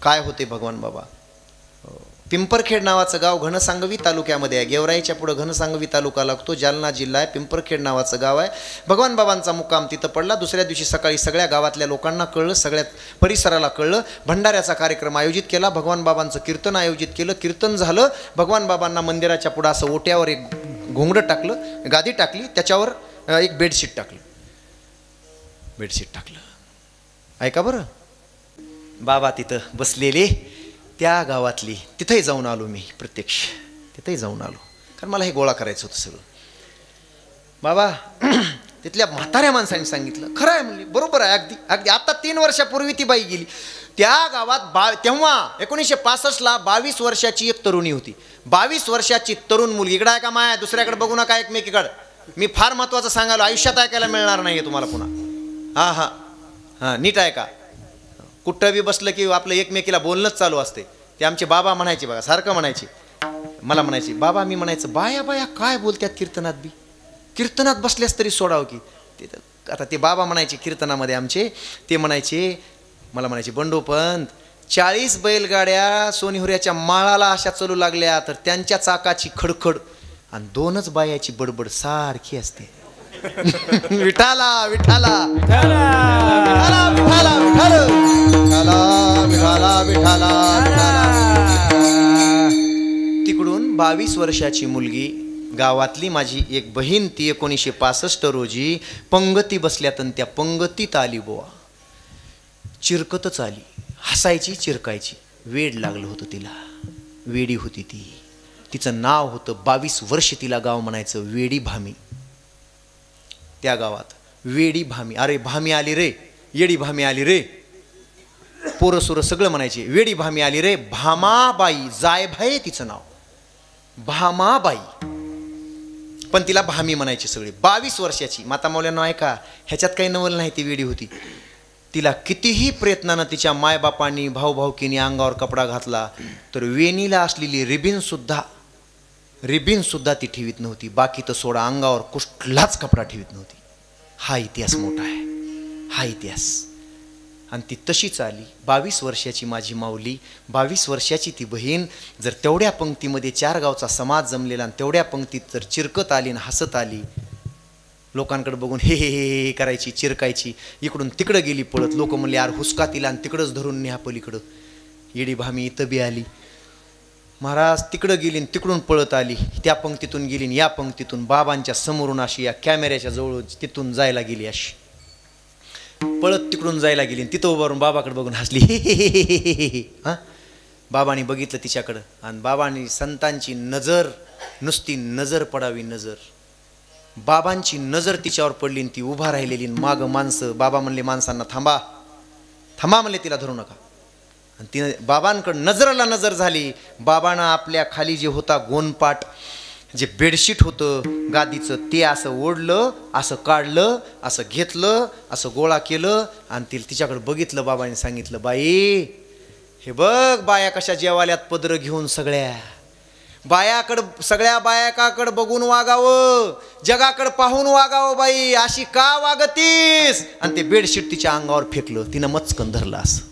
काय होते भगवान बाबा. पिंपरखेड नावाचं गाव घनसांगवी तालुक्यामध्ये आहे. गेवराईच्या पुढं घनसांगवी तालुका लागतो, जालना जिल्हा आहे. पिंपरखेड नावाचं गाव आहे. भगवान बाबांचा मुक्काम तिथं पडला. दुसऱ्या दिवशी सकाळी सगळ्या गावातल्या लोकांना कळलं, सगळ्या परिसराला कळलं. भंडाऱ्याचा कार्यक्रम आयोजित केला. भगवान बाबांचं कीर्तन आयोजित केलं. कीर्तन झालं. भगवान बाबांना मंदिराच्या पुढं असं ओट्यावर एक घोंगडं टाकलं, गादी टाकली, त्याच्यावर एक बेडशीट टाकलं. बेडशीट टाकलं. ऐका बरं, बाबा तिथं बसलेले, त्या गावातली, तिथंही जाऊन आलो मी प्रत्यक्ष, तिथंही जाऊन आलो, कारण मला हे गोळा करायचं होतं सगळं. बाबा तिथल्या म्हाताऱ्या माणसांनी सांगितलं, खरं आहे म्हणले, बरोबर आहे, अगदी अगदी. आता 3 वर्षापूर्वी ती बाई गेली. त्या गावात तेव्हा 1965ला 22 वर्षाची एक तरुणी होती. 22 वर्षाची तरुण मुलगी. इकडं आहे का माया, दुसऱ्याकडे बघू नका एकमेकीकडं. मी फार महत्त्वाचं सांगायला, आयुष्यात ऐकायला मिळणार नाही तुम्हाला पुन्हा. हां हां हां, नीट आहे का. कुठं बी बसलं की आपलं एकमेकीला बोलणंच चालू असते. ते आमचे बाबा म्हणायचे बघा, सारखं म्हणायचे, मला म्हणायचे बाबा, मी म्हणायचं बाया बाया काय बोलतात कीर्तनात बी, कीर्तनात बसल्यास तरी सोडावं की. ते आता ते बाबा म्हणायचे कीर्तनामध्ये आमचे, ते म्हणायचे, मला म्हणायचे, बंडोपंत 40 बैलगाड्या सोनीहुऱ्याच्या माळाला अशा चालू लागल्या तर त्यांच्या चाकाची खडखड आणि 2च बायाची बडबड सारखी असते. विठाला विठाला विठाला विठाला विठाला विठाला विठाला. तिकडून 22 वर्षाची मुलगी, गावातली माझी एक बहीण, ती 1965 रोजी पंगती बसल्यात आणि त्या पंगतीत आली बुवा. चिरकतच आली, हसायची चिरकायची. वेड लागलं होतं तिला, वेडी होती ती. तिचं नाव होतं, 22 वर्ष तिला गाव म्हणायचं वेडी भामी. त्या गावात वेडी भामी, अरे भामी आली रे, येडी भामी आली रे, पोरं सोरं सगळं म्हणायचे, वेडी भामी आली रे. भामाबाई जायभाई तिचं नाव, भामाबाई, पण तिला भामी म्हणायची सगळी. 22 वर्षाची. माता मौल्यांना ऐका, ह्याच्यात काही नवल नाही, ती वेडी होती. तिला कितीही प्रयत्नानं तिच्या मायबापांनी भाऊभाऊकीने अंगावर कपडा घातला तर वेणीला असलेली रिबीन सुद्धा ती ठेवीत नव्हती. बाकी तर सोडा, अंगावर कुठलाच कपडा ठेवीत नव्हती. हा इतिहास मोठा आहे, हा इतिहास. आणि ती तशीच आली. 22 वर्षाची माझी माऊली, 22 वर्षाची ती बहीण. जर तेवढ्या पंक्तीमध्ये 4 गावचा समाज जमलेला आणि तेवढ्या पंक्तीत जर चिरकत आली आणि हसत आली, लोकांकडे बघून हे हे हे करायची, चिरकायची, इकडून तिकडं गेली पळत. लोक म्हणले यार हुसका तिला आणि तिकडंच धरून न्या पलीकडं. येडी भामी इथं बी आली. महाराज तिकडं गेली आणि तिकडून पळत आली, त्या पंक्तीतून गेली आणि या पंक्तीतून बाबांच्या समोरून अशी या कॅमेऱ्याच्या जवळ तिथून जायला गेली, अशी पळत तिकडून जायला गेली. तिथं उभारून बाबाकडे बघून हसली. हां, बाबांनी बघितलं तिच्याकडं आणि बाबांनी, संतांची नजर, नुसती नजर पडावी, नजर, बाबांची नजर तिच्यावर पडली. ती उभा राहिलेली, मागं माणसं. बाबा म्हणले माणसांना थांबा, थांबा म्हणले, तिला धरू नका. आणि तिनं बाबांकडं नजरला नजर झाली. बाबांना आपल्या खाली जे होता गोनपाट, जे बेडशीट होतं गादीचं, ते असं ओढलं, असं काढलं, असं घेतलं, असं गोळा केलं आणि तिच्याकडे बघितलं. बाबांनी सांगितलं, बाई हे बघ, बाया कशा जेवाल्यात पदर घेऊन. सगळ्या बायाकडं, सगळ्या बायकाकडं बघून वागावं, जगाकडं पाहून वागावं. बाई अशी का वागतीस. आणि ते बेडशीट तिच्या अंगावर फेकलं. तिनं मचकन धरलं असं.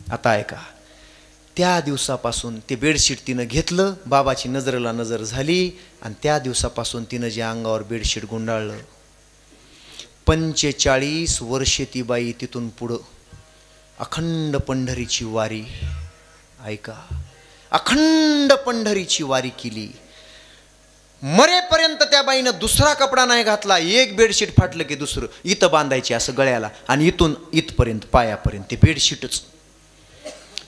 आता ऐका, त्या दिवसापासून ते बेडशीट तिनं घेतलं, बाबाची नजरेला नजर झाली आणि त्या दिवसापासून तिनं जे अंगावर बेडशीट गुंडाळलं, 45 वर्षे ती बाई तिथून पुढं अखंड पंढरीची वारी. ऐका, अखंड पंढरीची वारी केली. मरेपर्यंत त्या बाईनं दुसरा कपडा नाही घातला. एक बेडशीट फाटलं की दुसरं इथं बांधायची असं गळ्याला, आणि इथून इथपर्यंत पायापर्यंत ते बेडशीटच.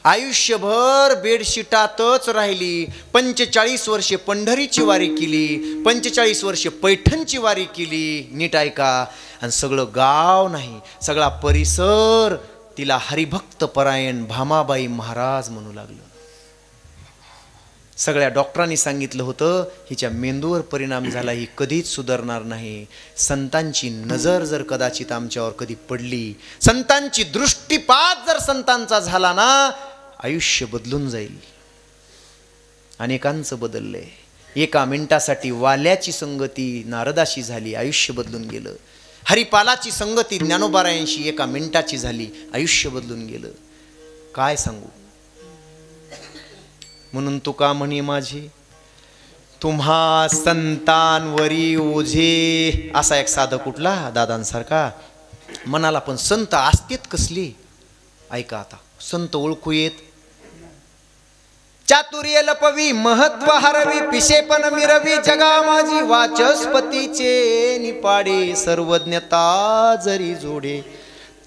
आयुष्यभर बेडशीटातच राहिली. 45 वर्षे पंढरीची वारी केली, 45 वर्षे पैठणची वारी केली. नीट ऐका. आणि सगळं गाव नाही, सगळा परिसर तिला हरिभक्त परायण भामाबाई महाराज म्हणू लागलं. सगळ्या डॉक्टरांनी सांगितलं होतं हिच्या मेंदूवर परिणाम झाला, ही कधीच सुधारणार नाही. संतांची नजर जर कदाचित आमच्यावर कधी पडली, संतांची दृष्टीपात जर संतांचा झाला ना, आयुष्य बदलून जाईल. अनेकांचं बदललंय. एका मिनिटासाठी वाल्याची संगती नारदाशी झाली, आयुष्य बदलून गेलं. हरिपालाची संगती ज्ञानोबारायांशी एका मिनिटाची झाली, आयुष्य बदलून गेलं. काय सांगू. म्हणून तुका म्हणे माझी तुम्हा संतांवरी ओझे. असा एक साधक कुठला दादांसारखा म्हणाला. पण संत असतेत कसले ऐका आता. संत ओळखू येत. चातुर्य लपवी महत्व हरवी पिशेपण मिरवी जगा माझी वाचस्पतीचे निपाडे सर्वज्ञता जरी जोडे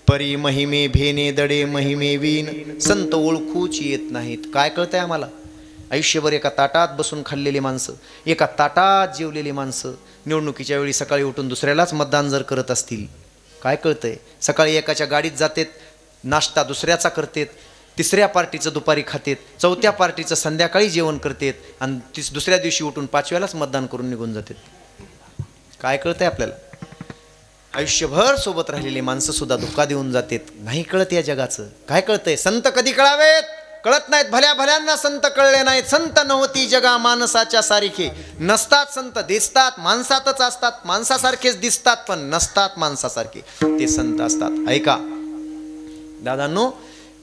परी महिमे भेने दडे महिमे वीन. संत ओळखूच येत नाहीत. काय कळतंय आम्हाला. आयुष्यभर एका ताटात बसून खाल्लेली माणसं, एका ताटात जेवलेली माणसं निवडणुकीच्या वेळी सकाळी उठून दुसऱ्यालाच मतदान जर करत असतील काय कळतंय. सकाळी एकाच्या गाडीत जातेत, नाश्ता दुसऱ्याचा करतेत, तिसऱ्या पार्टीचं दुपारी खातेत, चौथ्या पार्टीचं संध्याकाळी जेवण करतेत आणि दुसऱ्या दिवशी उठून पाचव्यालाच मतदान करून निघून जातात. काय कळतंय आपल्याला. आयुष्यभर सोबत राहिलेली माणसं सुद्धा धोका देऊन जातात. नाही कळत या जगाचं. काय कळतंय. संत कधी कळावेत. कळत नाहीत. भल्या भल्यांना संत कळले नाहीत. संत नव्हती जगा माणसाच्या सारखे. नसतात संत, दिसतात माणसातच असतात. माणसासारखेच दिसतात पण नसतात माणसासारखे. ते संत असतात. ऐका दादांनो,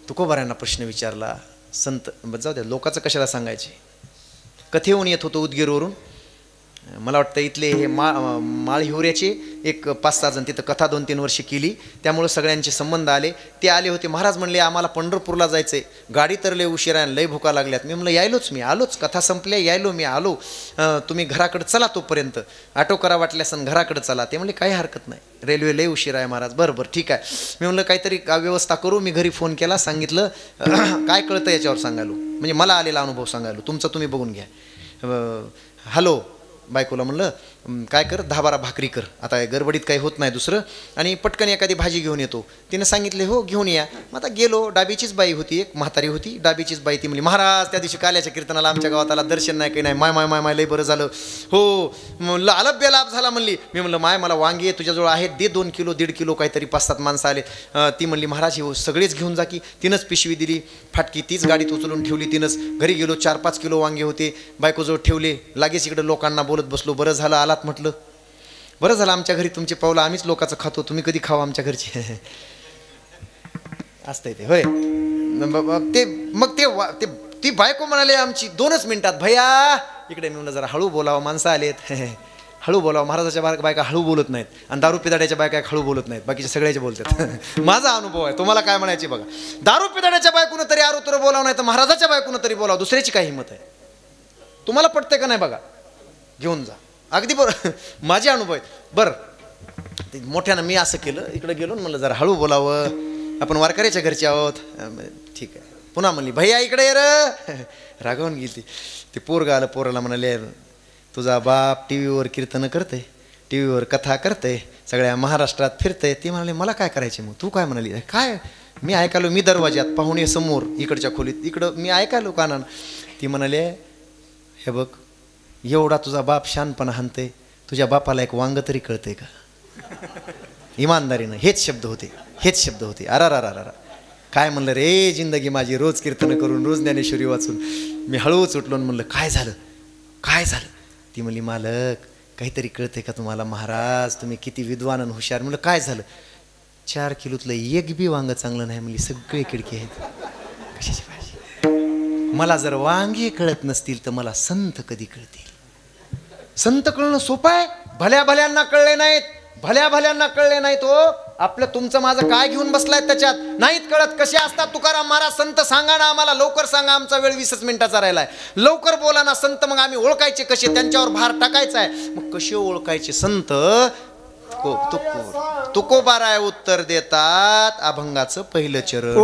तुकोबारांना प्रश्न विचारला. संत जाऊ द्या, लोकांचं कशाला सांगायचे. कथेहून येत होतो उदगीरवरून. मला वाटतं इथले हे माळहिवऱ्याचे एक 5-6 जण तिथं कथा 2-3 वर्षे केली. त्यामुळे सगळ्यांचे संबंध आले. ते आले होते. महाराज म्हणले आम्हाला पंढरपूरला जायचं आहे. गाडी तर लय उशिरा लय भुका लागल्यात. मी म्हणलं यायलोच, मी आलोच. कथा संपल्या यायलो, मी आलो. तुम्ही घराकडे चला तोपर्यंत. ऑटो करा वाटल्यास घराकडे चला. ते म्हणले काही हरकत नाही, रेल्वे लय उशिरा आहे महाराज. बरं बरं ठीक आहे. मी म्हणलं काहीतरी व्यवस्था करू. मी घरी फोन केला, सांगितलं काय कळतं याच्यावर सांगायलो, म्हणजे मला आलेला अनुभव सांगायलो, तुमचा तुम्ही बघून घ्या. हॅलो बायकोला म्हणलं काय कर 10-12 भाकरी कर. आता गडबडीत काही होत नाही दुसरं, आणि पटकन एखादी भाजी घेऊन येतो. तिनं सांगितले हो घेऊन या. मग आता गेलो. डाबीचीच बाई होती, एक म्हातारी होती डाबीचीच बाई. ती म्हणली महाराज त्या दिवशी काल्याच्या कीर्तनाला आमच्या गावात आला, दर्शन नाही काही नाही. माय माय माय माय लय बरं झालं. हो म्हणलं आलभ्य लाभ झाला म्हणली. मी म्हणलं माय मला वांगी तुझ्याजवळ आहेत, दे 2 किलो 1.5 किलो काहीतरी 5-7 माणसं आले. ती म्हणली महाराज हे सगळेच घेऊन जा की. तिनंच पिशवी दिली फाटकी, तीच गाडीत उचलून ठेवली तिनंच. घरी गेलो. 4-5 किलो वांगे होते बायकोजवळ ठेवले. लागेच इकडे लोकांना बोलत बसलो. बरं झालं आलात म्हटलं. बरं झालं आमच्या घरी तुमचे पावलं आम्हीच लोकांचं खातो, तुम्ही कधी खावा आमच्या घरचे. असतंय ते होय. मग ती बायको म्हणाले आमची 2च मिनिटात भैया इकडे. मी म्हणलं जरा हळू बोलावं, माणसं आलेत. हळू बोलावं. महाराजाच्या बायका हळू बोलत नाहीत आणि दारू पिदाड्याच्या बायका हळू बोलत नाहीत, बाकीचे सगळ्याचे बोलतात. माझा अनुभव आहे, तुम्हाला काय म्हणायचे बघा. दारू पिदाड्याच्या बायकोनं तरी आरोतर बोलावं, नाही तर महाराजाच्या बायकोनं तरी बोलावं. दुसऱ्याची काय हिंमत आहे. तुम्हाला पटते का नाही बघा, घेऊन जा. अगदी बरं माझे अनुभव आहेत. बरं मोठ्यानं मी असं केलं, इकडे गेलो म्हणलं जरा हळू बोलावं, आपण वारकऱ्याच्या घरचे आहोत. ठीक आहे. पुन्हा म्हणली भैया इकडे ये र. रागवून गेली. ते पोरगा आलं. पोराला म्हणाले तुझा बाप टी व्हीवर कीर्तन करते, टी व्हीवर कथा करते, सगळ्या महाराष्ट्रात फिरते. ती म्हणाले मला काय करायचे मग. तू काय म्हणाली. काय मी ऐकालो, मी दरवाज्यात पाहुणे समोर इकडच्या खोलीत, इकडं मी ऐकालो कानानं. ती म्हणाले हे बघ एवढा तुझा बाप शानपणा हाणते, तुझ्या बापाला एक वांग तरी कळते का. इमानदारीनं हेच शब्द होते, हेच शब्द होते. अरा काय म्हणलं रे जिंदगी माझी, रोज कीर्तन करून रोज ज्ञानेश्वरी वाचून. मी हळूच उठलो म्हणलं काय झालं काय झालं. ती म्हणली मालक काहीतरी कळते का तुम्हाला महाराज, तुम्ही किती विद्वान आणि हुशार. म्हणलं काय झालं. 4 किलोतलं एक बी वांग चांगलं नाही म्हणली, सगळे खिडकी आहेत. कशाची भाजी. मला जर वांगे कळत नसतील तर मला संत कधी कळतील. संत कळणं सोपं आहे. भल्या भल्यांना कळले नाहीत, भल्या भल्यांना कळले नाहीत. हो आपलं तुमचं माझं काय घेऊन बसलाय त्याच्यात नाहीत कळत. कसे असतात तुकाराम महाराज. संत सांगा ना आम्हाला, लवकर सांगा, आमचा वेळ 20 मिनिटाचा राहिलाय. लवकर बोला ना संत. मग आम्ही ओळखायचे कसे, त्यांच्यावर भार टाकायचा आहे. मग कसे ओळखायचे संत. तुकोबाराय उत्तर देतात. अभंगाचं पहिलं चरण.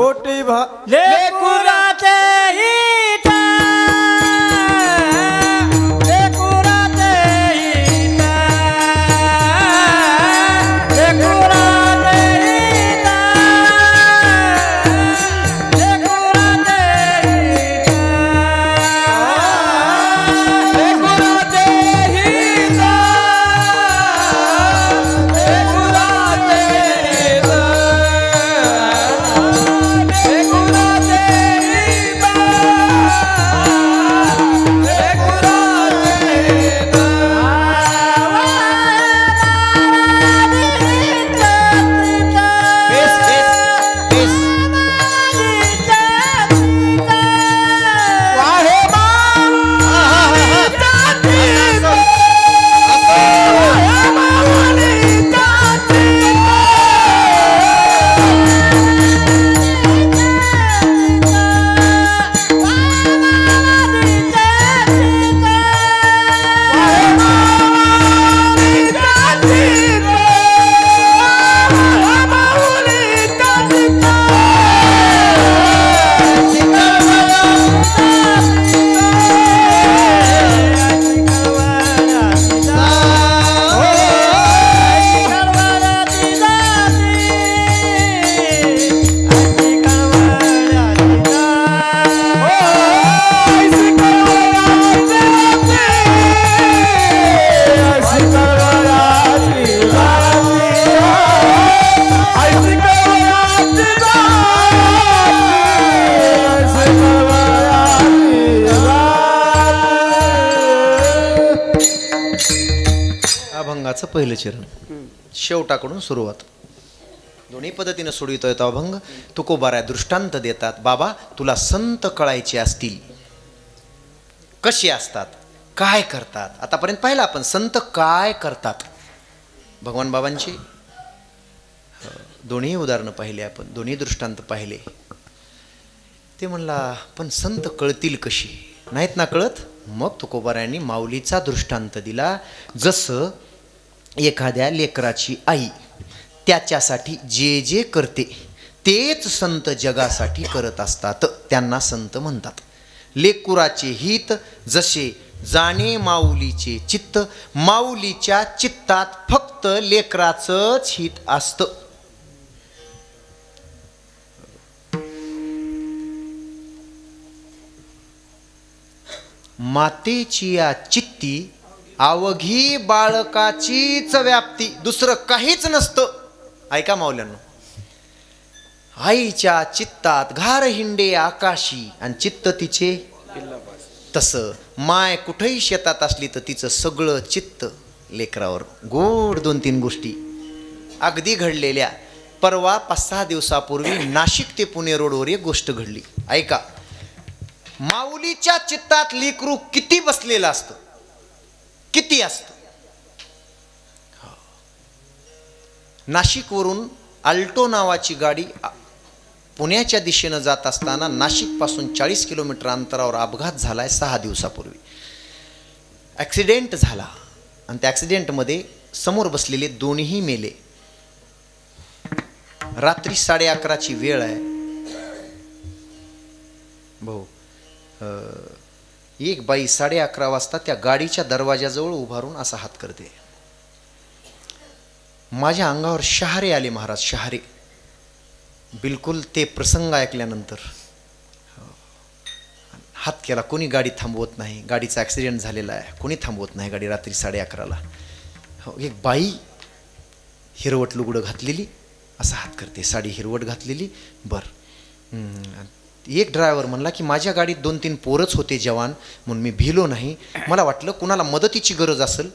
देवाचं पहिलं चरण, शेवटाकडून सुरुवात. दोन्ही पद्धतीनं सोडवितोय तो अभंग. तुकोबाराय दृष्टांत देतात. बाबा तुला संत कळायचे असतील, कसे असतात, काय करतात. आतापर्यंत पाहिलं आपण संत काय करतात. भगवान बाबांची दोन्ही उदाहरणं पाहिले आपण, दोन्ही दृष्टांत पाहिले. ते म्हणला पण संत कळतील कशी, नाहीत ना कळत. मग तुकोबारायांनी माऊलीचा दृष्टांत दिला. जसं एखाद्या लेकराची आई त्याच्यासाठी जे जे करते तेच संत जगासाठी करत असतात, त्यांना संत म्हणतात. लेकुराचे हित जसे जाणे माऊलीचे चित्त, माऊलीच्या चित्तात फक्त लेकराचंच हित असतं. मातेची या चित्ती अवघी बाळकाचीच व्याप्ती, दुसरं काहीच नसतं. ऐका माऊल्यांनो, आईच्या चित्तात घार हिंडे आकाशी आणि चित्त तिचे, तसं माय कुठेही शेतात असली तर तिचं सगळं चित्त लेकरावर. गोड 2-3 गोष्टी अगदी घडलेल्या. परवा 5-6 दिवसापूर्वी नाशिक ते पुणे रोडवर एक गोष्ट घडली. ऐका, माऊलीच्या चित्तात लेकरू किती बसलेलं असतं, किती असतं. नाशिकवरून अल्टो नावाची गाडी पुण्याच्या दिशेनं जात असताना नाशिकपासून 40 किलोमीटर अंतरावर अपघात झालाय 6 दिवसापूर्वी. ॲक्सिडेंट झाला आणि त्या ॲक्सिडेंटमध्ये समोर बसलेले दोन्हीही मेले. रात्री 11:30ची वेळ आहे भाऊ. एक बाई 11:30 वाजता त्या गाडीच्या दरवाजाजवळ उभारून असा हात करते. माझ्या अंगावर शहारे आले महाराज, शहारे. बिलकुल ते प्रसंग ऐकल्यानंतर हात केला. कोणी गाडी थांबवत नाही, गाडीचा ॲक्सिडेंट झालेला आहे, कोणी थांबवत नाही गाडी रात्री 11:30ला. एक बाई हिरवट लुगडं घातलेली असा हात करते, साडी हिरवट घातलेली. बरं, एक ड्रायव्हर म्हणला की माझ्या गाडीत 2-3 पोरच होते जवान, म्हणून मी भिलो नाही. मला वाटलं कुणाला मदतीची गरज असेल,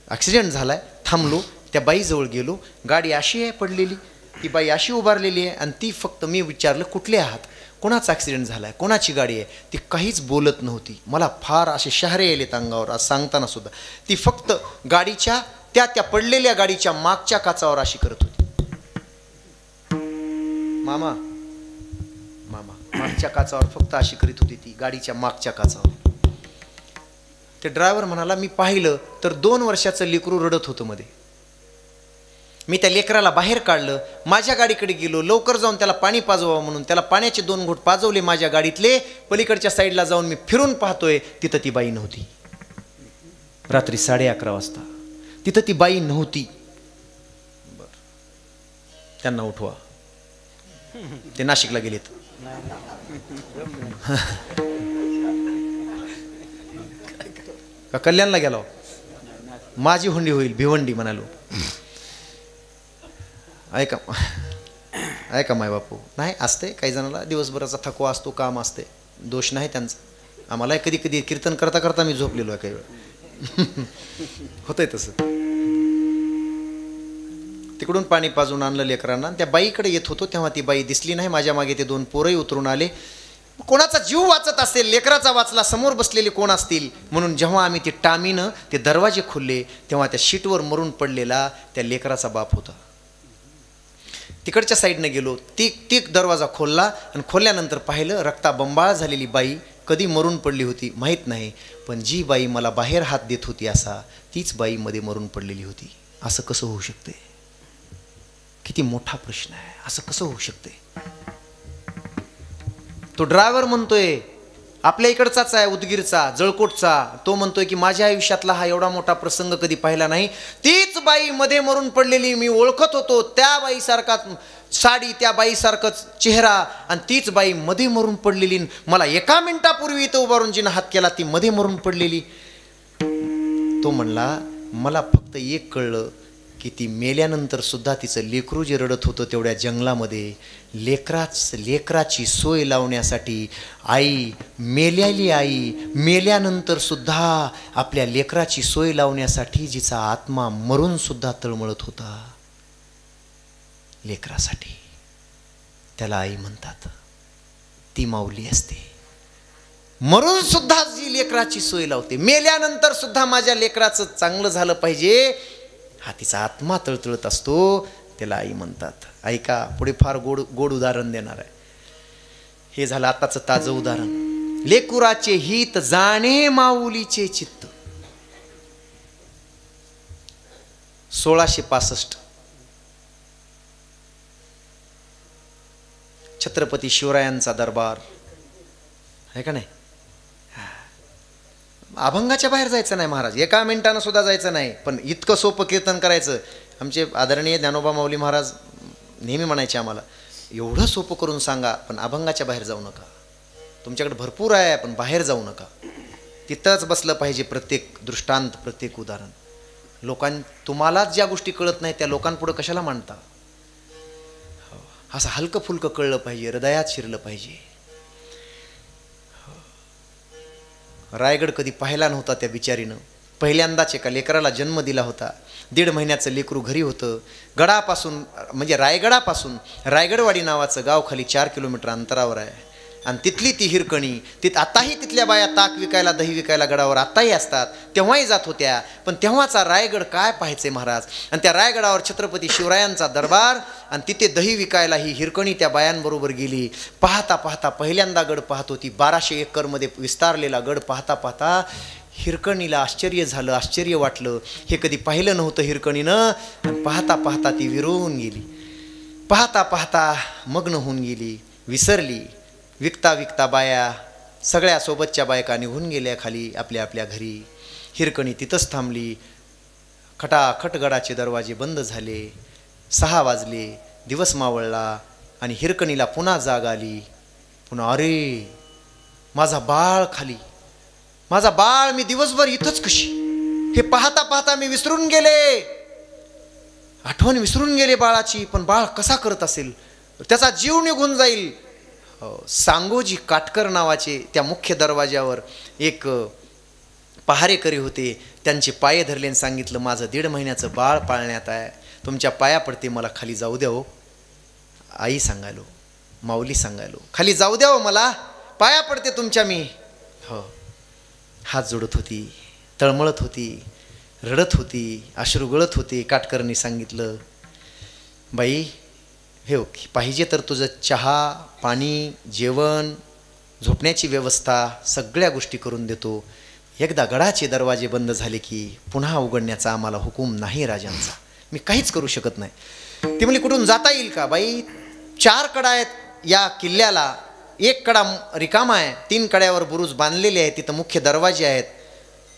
ॲक्सिडेंट झालाय, थांबलो. त्या बाईजवळ गेलो. गाडी अशी आहे पडलेली, ती बाई अशी उभारलेली आहे आणि ती फक्त, मी विचारलं कुठले आहात, कोणाचा ॲक्सिडेंट झाला आहे, कोणाची गाडी आहे. ती काहीच बोलत नव्हती. मला फार असे शहारे यायलेत अंगावर आज सांगताना सुद्धा. ती फक्त गाडीच्या त्या पडलेल्या गाडीच्या मागच्या काचावर अशी करत होती. मामा मागच्या काचावर फक्त अशी करीत होती ती, गाडीच्या मागच्या काचावर. ते ड्रायव्हर म्हणाला मी पाहिलं तर 2 वर्षाचं लेकरू रडत होतं मध्ये. मी त्या लेकराला बाहेर काढलं, माझ्या गाडीकडे गेलो, लवकर जाऊन त्याला पाणी पाजवावं म्हणून त्याला पाण्याचे 2 घोट पाजवले माझ्या गाडीतले. पलीकडच्या साईडला जाऊन मी फिरून पाहतोय, तिथं ती बाई नव्हती. रात्री 11:30 वाजता तिथं ती बाई नव्हती. बर, त्यांना उठवा, ते नाशिकला गेलेत. का कल्याणला गेलो, माझी हुंडी होईल, भिवंडी म्हणालो. ऐका माय बापू, नाही असते काही जणाला दिवसभराचा थकवा असतो, काम असते, दोष नाही त्यांचा. आम्हाला कधी कधी कीर्तन करता करता मी झोपलेलो आहे काही वेळ. होतंय तसं. तिकडून पाणी पाजून आणलं लेकरांना. त्या बाईकडे येत होतो तेव्हा ती बाई दिसली नाही. माझ्या मागे ते 2 पोरही उतरून आले. कोणाचा जीव वाचत असेल, लेकराचा वाचला, समोर बसलेले कोण असतील म्हणून जेव्हा आम्ही ते टामीनं ते दरवाजे खोलले तेव्हा त्या शीटवर मरून पडलेला त्या लेकराचा बाप होता. तिकडच्या साईडनं गेलो, ती दरवाजा खोलला आणि खोलल्यानंतर पाहिलं रक्ताबंबाळ झालेली बाई. कधी मरून पडली होती माहीत नाही, पण जी बाई मला बाहेर हात देत होती असा, तीच बाई मध्ये मरून पडलेली होती. असं कसं होऊ शकते? किती मोठा प्रश्न आहे. असं कसं होऊ शकते? तो ड्रायव्हर म्हणतोय आपल्या इकडचाच आहे, उदगीरचा, जळकोटचा. तो म्हणतोय की माझ्या आयुष्यातला हा एवढा मोठा प्रसंग कधी पाहिला नाही. तीच बाई मध्ये मरून पडलेली मी ओळखत होतो. त्या बाईसारखा साडी, त्या बाईसारखंच चेहरा आणि तीच बाई मध्ये मरून पडलेली. मला 1 मिनिटापूर्वी इथं उभारून जिनं हात केला ती मध्ये मरून पडलेली. तो म्हणला मला फक्त एक कळलं की ती मेल्यानंतर सुद्धा तिचं लेकरू जे रडत होतं तेवढ्या जंगलामध्ये लेकराची सोय लावण्यासाठी आई मेल्यानंतर सुद्धा आपल्या लेकराची सोय लावण्यासाठी जिचा आत्मा मरून सुद्धा तळमळत होता लेकरासाठी, त्याला आई म्हणतात. ती माऊली असते. मरून सुद्धा जी लेकराची सोय लावते, मेल्यानंतर सुद्धा माझ्या लेकराचं चांगलं झालं पाहिजे हा तिचा आत्मा तळतळत असतो, त्याला आई म्हणतात. ऐका, पुढे फार गोड उदाहरण देणार आहे. हे झालं आताचं ताजं उदाहरण. लेकुराचे हित जाणे माऊलीचे चित्त. 1665 छत्रपती शिवरायांचा दरबार आहे का नाही. अभंगाच्या बाहेर जायचं नाही महाराज, एका मिनिटानं सुद्धा जायचं नाही, पण इतकं सोपं कीर्तन करायचं. आमचे आदरणीय ज्ञानोबा माऊली महाराज नेहमी म्हणायचे आम्हाला, एवढं सोपं करून सांगा पण अभंगाच्या बाहेर जाऊ नका. तुमच्याकडे भरपूर आहे पण बाहेर जाऊ नका. तिथंच बसलं पाहिजे प्रत्येक दृष्टांत, प्रत्येक उदाहरण. तुम्हालाच ज्या गोष्टी कळत नाही त्या लोकांपुढं कशाला मांडता. असं हलकं फुलकं कळलं पाहिजे, हृदयात शिरलं पाहिजे. रायगड कधी पाहिला नव्हता त्या बिचारीनं. पहिल्यांदाच एका लेकराला जन्म दिला होता. 1.5 महिन्याचं लेकरू घरी होतं. गडापासून म्हणजे रायगडापासून रायगडवाडी नावाचं गाव खाली 4 किलोमीटर अंतरावर आहे. आणि तिथली ती हिरकणी, आताही तिथल्या बाया ताक विकायला, दही विकायला गडावर आताही असतात, तेव्हाही जात होत्या. पण तेव्हाचा रायगड काय पाहायचे महाराज. आणि त्या रायगडावर छत्रपती शिवरायांचा दरबार आणि तिथे दही विकायला ही हिरकणी त्या बायांबरोबर गेली. पाहता पाहता पहिल्यांदा गड पाहत होती. 1200 एकरमध्ये विस्तारलेला गड पाहता पाहता हिरकणीला आश्चर्य झालं, आश्चर्य वाटलं. हे कधी पाहिलं नव्हतं हिरकणीनं. आणि पाहता पाहता ती विरवून गेली. पाहता पाहता मग्न होऊन गेली, विसरली. विकता विकता बाया सगळ्या सोबतच्या बायका निघून गेल्या खाली आपल्या आपल्या घरी. हिरकणी तिथंच थांबली. खटाखट गडाचे दरवाजे बंद झाले. 6 वाजले. दिवस मावळला आणि हिरकणीला पुन्हा जाग आली. पुन्हा अरे माझा बाळ खाली, माझा बाळ, मी दिवसभर इथंच कशी. हे पाहता पाहता मी विसरून गेले, आठवण विसरून गेले बाळाची. पण बाळ कसा करत असेल, त्याचा जीव निघून जाईल. सांगोजी काटकर नावाचे त्या मुख्य दरवाज्यावर एक पहारेकरी होते. त्यांचे पाय धरले आणि सांगितलं, माझं 1.5 महिन्याचं बाळ पाळण्यात आहे, तुमच्या पाया पडते, मला खाली जाऊ द्या हो. आई सांगायलो, माऊली सांगायलो, खाली जाऊ द्या हो, मला पाया पडते तुमच्या मी. हो, हात जोडत होती, तळमळत होती, रडत होती, अश्रू गळत होते. काटकरनी सांगितलं, बाई हे पाहिजे तर तुझं चहा पाणी, जेवण, झोपण्याची व्यवस्था सगळ्या गोष्टी करून देतो. एकदा गडाचे दरवाजे बंद झाले की पुन्हा उघडण्याचा आम्हाला हुकूम नाही राजांचा, मी काहीच करू शकत नाही. ती म्हणली, कुठून जाता येईल का बाई. 4 कडा आहेत या किल्ल्याला, 1 कडा रिकामा आहे, 3 कड्यावर बुरुज बांधलेले आहेत, तिथं मुख्य दरवाजे आहेत,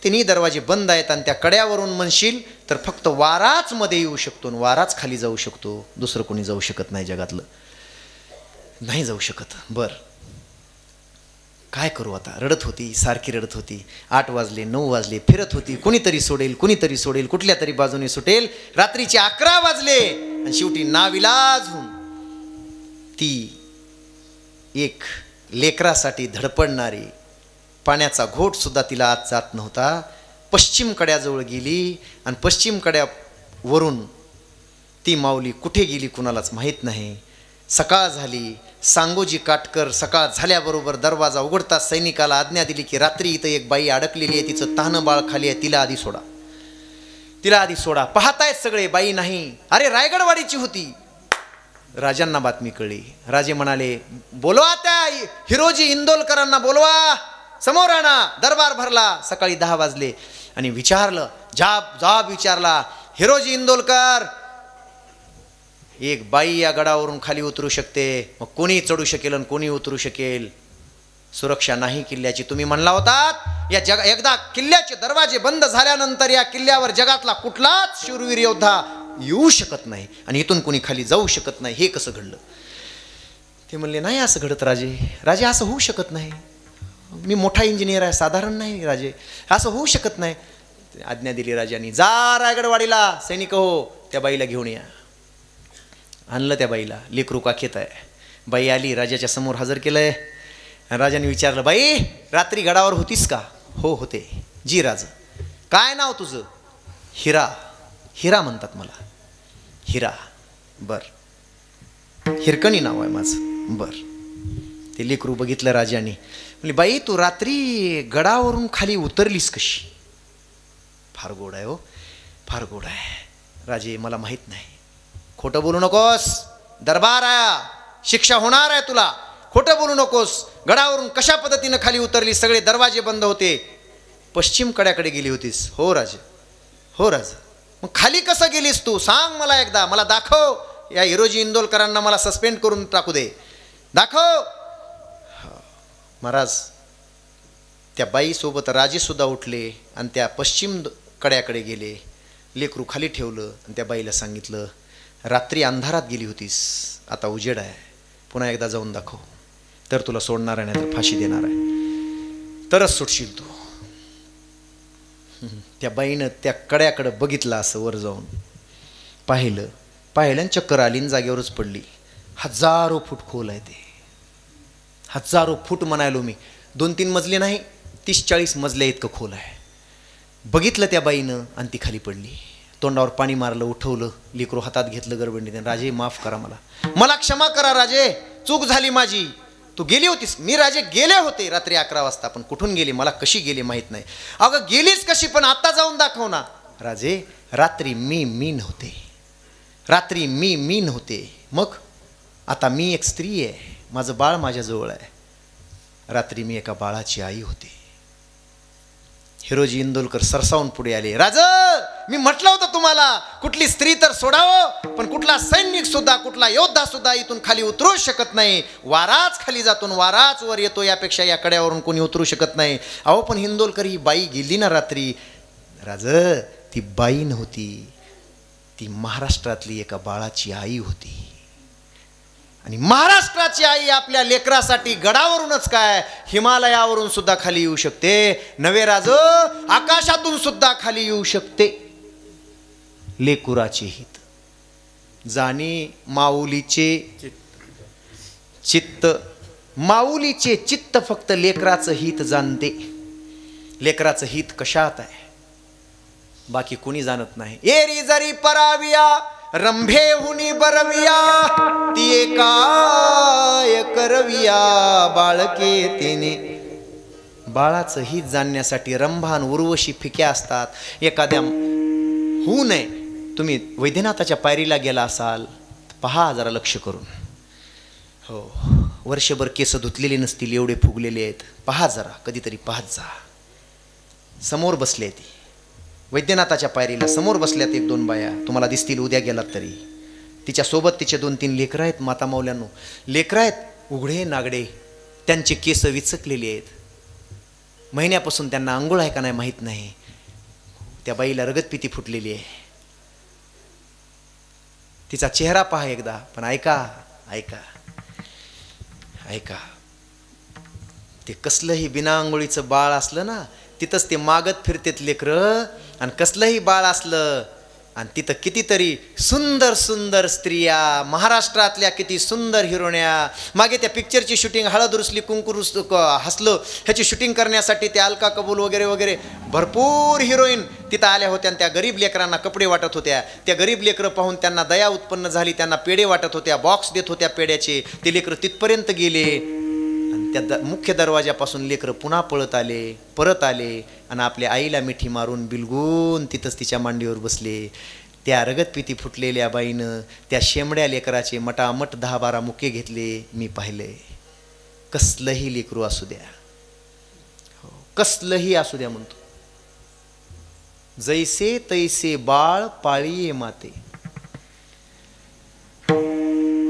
3ही दरवाजे बंद आहेत. आणि त्या कड्यावरून म्हणशील तर फक्त वाराच मध्ये येऊ शकतो, वाराच खाली जाऊ शकतो, दुसरं कोणी जाऊ शकत नाही, जगातलं नाही जाऊ शकत. बर काय करू आता. रडत होती, सारखी रडत होती. 8 वाजले, 9 वाजले, फिरत होती. कुणीतरी सोडेल, कुणीतरी सोडेल, कुठल्या तरी बाजूने सुटेल. रात्रीचे 11 वाजले आणि शेवटी नाविलाज होऊन ती एक लेकरासाठी धडपडणारी, पाण्याचा घोट सुद्धा तिला आत जात नव्हता, पश्चिम कड्याजवळ गेली. आणि पश्चिम कड्यावरून ती माऊली कुठे गेली कुणालाच माहीत नाही. सकाळ झाली. सांगोजी काटकर सकाळ झाल्याबरोबर दरवाजा उघडताच सैनिकाला आज्ञा दिली की रात्री इथं एक बाई अडकलेली आहे, तिचं तहानं बाळ खाली आहे, तिला आधी सोडा, तिला आधी सोडा. पाहतायत सगळे, बाई नाही. अरे रायगडवाडीची होती. राजांना बातमी कळली. राजे म्हणाले, बोलवा त्या हिरोजी इंदोलकरांना, बोलवा, समोर आणा. दरबार भरला. सकाळी 10 वाजले आणि विचारलं, जाब विचारला, हिरोजी इंदोलकर, एक बाई या गडावरून खाली उतरू शकते, मग कोणी चढू शकेल आणि कोणी उतरू शकेल. सुरक्षा नाही किल्ल्याची. तुम्ही म्हणला होतात या एकदा किल्ल्याचे दरवाजे बंद झाल्यानंतर या किल्ल्यावर जगातला कुठलाच शूरवीर योद्धा येऊ शकत नाही आणि इथून कोणी खाली जाऊ शकत नाही. हे कसं घडलं. ते म्हणले, नाही असं घडत राजे, असं होऊ शकत नाही. मी मोठा इंजिनियर आहे, साधारण नाही राजे, असं होऊ शकत नाही. आज्ञा दिली राजांनी, जा रायगडवाडीला, सैनिक हो, त्या बाईला घेऊन या. आणलं त्या बाईला. लेकरू काखेत आहे. बाई आली, राजाच्या समोर हजर केलंय. राजाने विचारलं, बाई रात्री गडावर होतीस का? हो होते. जी राज. काय नाव तुझं? हिरा. हिरा म्हणतात मला. हिरा. बर. हिरकणी नाव आहे माझं. बर. ते लेकरू बघितलं राजाने. म्हणले, बाई तू रात्री गडावरून खाली उतरलीस कशी? फार गोड आहे हो, फार गोड आहे. राजे मला माहीत नाही. खोटं बोलू नकोस, दरबार आहे, शिक्षा होणार आहे तुला. खोटं बोलू नकोस. गडावरून कशा पद्धतीनं खाली उतरली? सगळे दरवाजे बंद होते. पश्चिम कड्याकडे गेली होतीस? हो राजे. हो राजा. मग खाली कसं गेलीस तू? सांग मला एकदा, मला दाखव. या हिरोजी इंदोलकरांना मला सस्पेंड करून टाकू दे. दाखव. महाराज त्या बाईसोबत राजेसुद्धा उठले आणि त्या पश्चिम कड्याकडे गेले. लेकरू खाली ठेवलं आणि त्या बाईला सांगितलं, रात्री अंधारात गेली होतीस, आता उजेड आहे, पुन्हा एकदा जाऊन दाखव, तर तुला सोडणार आहे, नाही तर फाशी देणार आहे, तरच सुटशील तू. त्या बाईनं त्या कड्याकडं बघितलं, असं वर जाऊन पाहिलं आणि चक्कर आली आणि जागेवरच पडली. हजारो फूट खोल आहे ते. हजारो फूट म्हणायलो मी. 2-3 मजले नाही, 30-40 मजले इतकं खोल आहे. बघितलं त्या बाईनं आणि ती खाली पडली. तोंडावर पाणी मारलं, उठवलं. लेकरू हातात घेतलं गडबडीने. राजे माफ करा, मला क्षमा करा राजे, चूक झाली माझी. तू गेली होतीस? मी राजे गेले होते रात्री 11 वाजता. पण कुठून गेली, मला कशी गेली माहीत नाही. अगं गेलीच कशी? पण आता जाऊन दाखव ना. राजे रात्री मी नव्हते. रात्री मी नव्हते. मग आता मी एक स्त्री आहे, माझं बाळ माझ्याजवळ आहे. रात्री मी एका बाळाची आई होते. हिरोजी इंदोलकर सरसावून पुढे आले. राज, मी म्हटलं होतं तुम्हाला, कुठली स्त्री तर सोडावं, पण कुठला सैनिक सुद्धा, कुठला योद्धा सुद्धा इथून खाली उतरू शकत नाही. वाराच खाली जातून वाराच वर येतो, यापेक्षा या कड्यावरून कोणी उतरू शकत नाही. अहो पण इंदोलकर, ही बाई गेली ना रात्री. राज, ती बाई नव्हती, ती महाराष्ट्रातली एका बाळाची आई होती. आणि महाराष्ट्राची आई आपल्या लेकरासाठी गडावरूनच काय, हिमालयावरून सुद्धा खाली येऊ शकते. नवे राज, आकाशातून सुद्धा खाली येऊ शकते. लेकुराचे हित जाणी माऊलीचे चित्त. माऊलीचे चित्त फक्त लेकराचं हित जाणते. लेकराचं हित कशात आहे, बाकी कोणी जाणत नाही. एरी जरी पराविया रंभे हुनी बरविया, ती काय करविया बाळके तिने. बाळाचं हित जाणण्यासाठी रंभान उर्वशी फिक्या असतात. एखाद्या होऊ नये. तुम्ही वैद्यनाथाच्या पायरीला गेला असाल, पहा जरा लक्ष करून. हो, वर्षभर केस धुतलेले नसतील, एवढे फुगलेले आहेत. पहा जरा, कधीतरी पाहत जा. समोर बसले ती वैद्यनाथाच्या पायरीला, समोर बसल्यात 1-2 बाया, तुम्हाला दिसतील उद्या गेलात तरी. तिच्यासोबत तिचे 2-3 लेकरं आहेत. माता मौल्यांनो, लेकरं आहेत, उघडे नागडे, त्यांचे केस विचकलेले आहेत. महिन्यापासून त्यांना अंघोळ आहे का नाही माहीत नाही. त्या बाईला रगतपिती फुटलेली आहे. तिचा चेहरा पहा एकदा. पण ऐका ऐका ऐका, ते कसलंही बिना आंघोळीचं बाळ असलं ना, तिथंच ते मागत फिरतेत लेकरं. आणि कसलंही बाळ असलं आणि तिथं कितीतरी सुंदर सुंदर स्त्रिया, महाराष्ट्रातल्या किती सुंदर हिरोण्या. मागे त्या पिक्चरची शूटिंग, हळद रुसली कुंकू हसलं, ह्याची शूटिंग करण्यासाठी त्या अलका कबूल वगैरे वगैरे भरपूर हिरोईन तिथं आल्या होत्या. आणि त्या गरीब लेकरांना कपडे वाटत होत्या. त्या गरीब लेकरं पाहून त्यांना दया उत्पन्न झाली, त्यांना पेढे वाटत होत्या, बॉक्स देत होत्या पेढ्याचे. ते लेकरं तिथपर्यंत गेले. त्या मुख्य दरवाजापासून लेकरं पुन्हा परत आले आणि आपल्या आईला मिठी मारून बिलगून तिथंच तिच्या मांडीवर बसले. त्या रगतपिती फुटलेल्या बाईनं त्या शेंबड्या लेकराचे मटामट 10-12 मुके घेतले. मी पाहिले. कसलंही लेकरू असू द्या, हो, कसलंही असू द्या म्हणतो. जैसे तैसे बाळ पाळीये माते,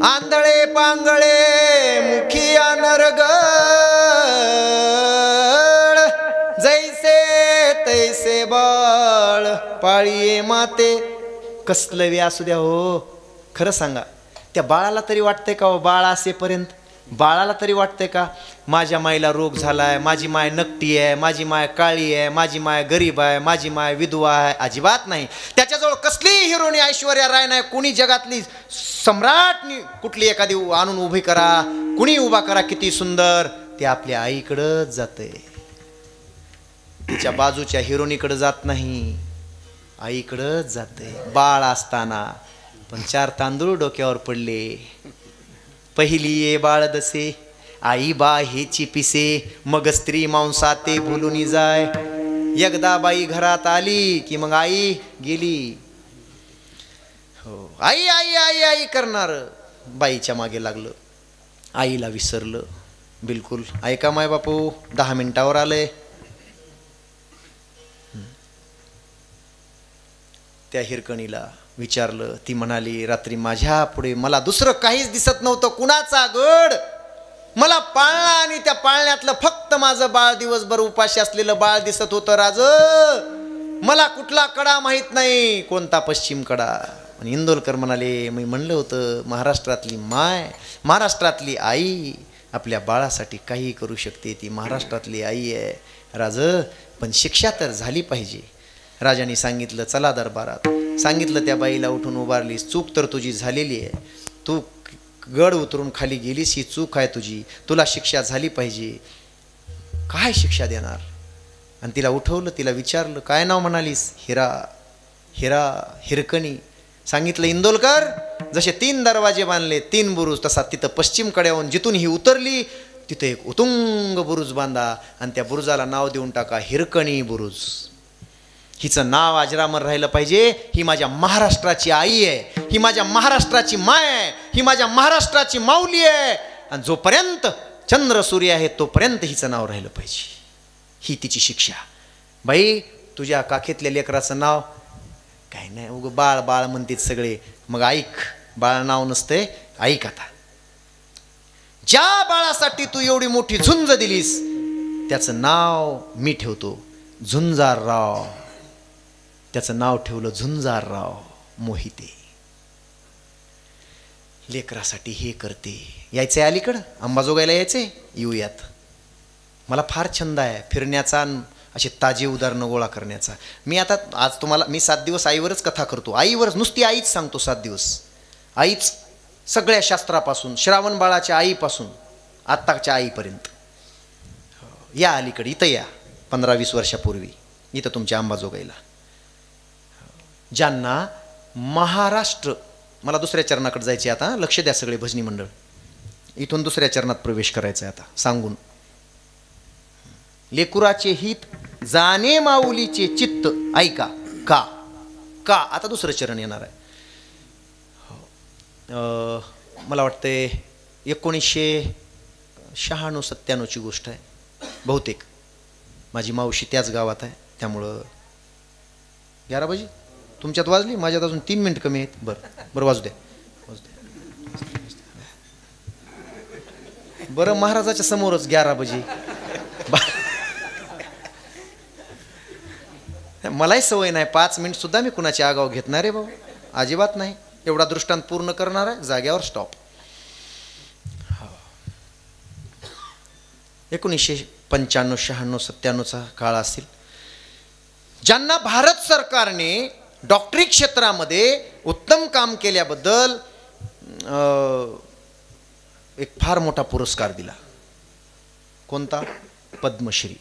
आंधळे पांगळे मुखिया नरगड, जैसे तैसे बाळ पाळीये माते. कसलं वे असू द्या हो. खरं सांगा, त्या बाळाला तरी वाटतंय का हो बाळ असेपर्यंत बाळाला तरी वाटतंय का माझ्या मायला रोग झालाय, माझी माय नकटी आहे, माझी माय काळी आहे, माझी माय गरीब आहे, माझी माय विधवा आहे? अजिबात नाही. त्याच्याजवळ कसली हिरोनी ऐश्वर्या राय नाही. कुणी जगातली सम्राटनी कुठली एखादी आणून उभी करा, कुणी उभा करा, किती सुंदर, ते आपल्या आईकडंच जाते. तिच्या बाजूच्या हिरोनीकडे जात नाही, आईकडंच जाते. बाळ असताना पण 4 तांदूळ डोक्यावर पडले. पहिली ये बाळ दसे, आई बा हेची पिसे, मग स्त्री मांसाते भुलून जाय. एकदा बाई घरात आली की मग आई गेली. हो, आई आई आई आई करणार. बाईच्या मागे लागलं, आईला विसरलं बिलकुल. ऐका माय बापू, 10 मिनिटावर आलंय. त्या हिरकणीला विचारलं. ती म्हणाली, रात्री माझ्या पुढे मला दुसरं काहीच दिसत नव्हतं. कुणाचा गड मला पाळणा आणि त्या पाळण्यातलं फक्त माझं बाळ, दिवसभर उपाशी असलेलं बाळ दिसत होतं. राज, मला कुठला कडा माहित नाही, कोणता पश्चिम कडा. आणि इंदोलकर म्हणाले, मी म्हणलं होतं महाराष्ट्रातली माय, महाराष्ट्रातली आई आपल्या बाळासाठी काही करू शकते. ती महाराष्ट्रातली आई आहे राज, पण शिक्षा तर झाली पाहिजे. राजाने सांगितलं, चला दरबारात. सांगितलं, त्या बाईला उठून उभारलीस, चूक तर तुझी झालेली आहे, तू गड उतरून खाली गेलीस, ही चूक आहे तुझी, तुला शिक्षा झाली पाहिजे. काय शिक्षा देणार? आणि तिला उठवलं, तिला विचारलं, काय नाव म्हणालीस? हिरा. हिरा, हिरकणी. सांगितलं, इंदोलकर, जसे 3 दरवाजे बांधले, 3 बुरुज, तसा तिथं पश्चिम कड्याहून जिथून ही उतरली तिथे एक उतुंग बुरुज बांधा आणि त्या बुरुजाला नाव देऊन टाका हिरकणी बुरुज. हिचं नाव अजरामर राहिलं पाहिजे. ही माझ्या महाराष्ट्राची आई आहे, ही माझ्या महाराष्ट्राची माय आहे, ही माझ्या महाराष्ट्राची माऊली आहे. आणि जोपर्यंत चंद्र सूर्य आहे तोपर्यंत हिचं नाव राहिलं पाहिजे. ही तिची शिक्षा. बाई, तुझ्या काखेतल्या लेकराचं नाव काय नाही, उग बाळ बाळ म्हणतात सगळे. मग ऐक, बाळ नाव नसते, ऐक आता. ज्या बाळासाठी तू एवढी मोठी झुंज दिलीस त्याचं नाव मी ठेवतो, झुंजारराव. त्याचं नाव ठेवलं झुंजारराव मोहिते. लेकरासाठी हे करते. यायचंय अलीकडं, अंबाजोगाईला यायचंय? येऊयात. मला फार छंद आहे फिरण्याचा, असे ताजे उदाहरणं गोळा करण्याचा. मी आता आज तुम्हाला, मी 7 दिवस आईवरच कथा करतो, आईवरच, नुसती आईच सांगतो. 7 दिवस आईच, सगळ्या शास्त्रापासून, श्रावण बाळाच्या आईपासून आत्ताच्या आईपर्यंत. या अलीकडे, इथं या. 15-20 वर्षापूर्वी इथं तुमच्या अंबाजोगाईला. ज्यांना महाराष्ट्र, मला दुसऱ्या चरणाकडे जायचे आता, लक्ष द्या सगळे भजनी मंडळ. इथून दुसऱ्या चरणात प्रवेश करायचा आहे आता सांगून. लेकुराचे हित जाणे माऊलीचे चित्त, ऐका. का का आता दुसरं चरण येणार आहे. मला वाटते 1996-97 गोष्ट आहे बहुतेक. माझी मावशी त्याच गावात आहे, त्यामुळं 11 वाजले. तुमच्यात वाजली, माझ्यात अजून 3 मिनिट कमी आहेत. बरं वाजू द्या, वाजू द्या. बरं, महाराजाच्या समोरच 11 वाजे. मलाही सवय नाही, 5 मिनिट सुद्धा मी कुणाची आगाव घेतणार आहे भाऊ, अजिबात नाही. एवढा दृष्टांत पूर्ण करणार आहे, जाग्यावर स्टॉप. 1995-96-97चा काळ असेल. ज्यांना भारत सरकारने डॉक्टरी क्षेत्रामध्ये उत्तम काम केल्याबद्दल एक फार मोठा पुरस्कार दिला. कोणता? पद्मश्री.